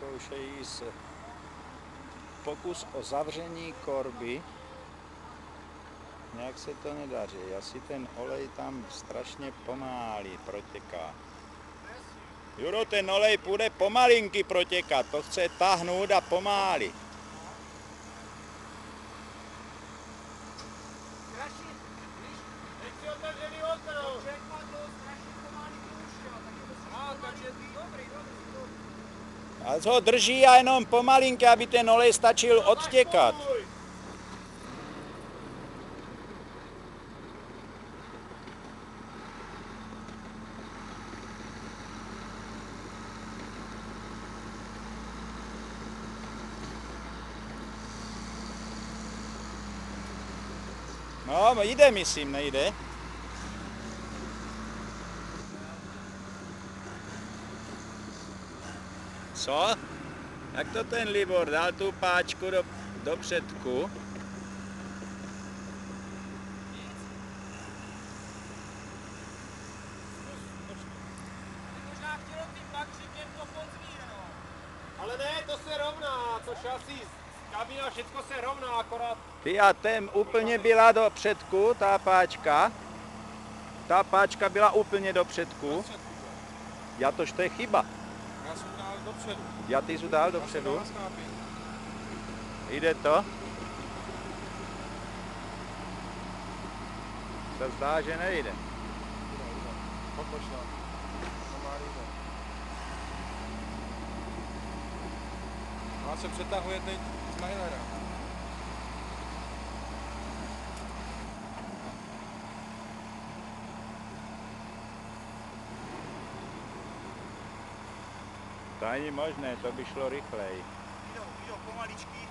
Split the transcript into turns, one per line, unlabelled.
zkoušejí pokus o zavření korby. Nějak se to nedaří. Asi ten olej tam strašně pomalý protěká. Juro, ten olej půjde pomalinky protěkat. To chce tahnout a pomáli. A ho drží a jenom pomalinky, aby ten olej stačil odtěkat. No, jde, myslím, nejde. Co? Jak to ten Libor dal tu páčku do předku?
Možná chtělo tím bakříkem to podzvírat.
Ale ne, to se rovná, to šasí, kabina, všechno se rovná, akorát.
Ty a ten úplně byla do předku, ta páčka. Ta páčka byla úplně do předku. Já tož to je chyba.
Já jsem dal dopředu.
Já ty jsi dal dopředu. Jde to? Se zdá, že nejde.
A se přetahuje teď z Mailera.
To není možné, to by šlo rychleji.
Jdou pomaličky.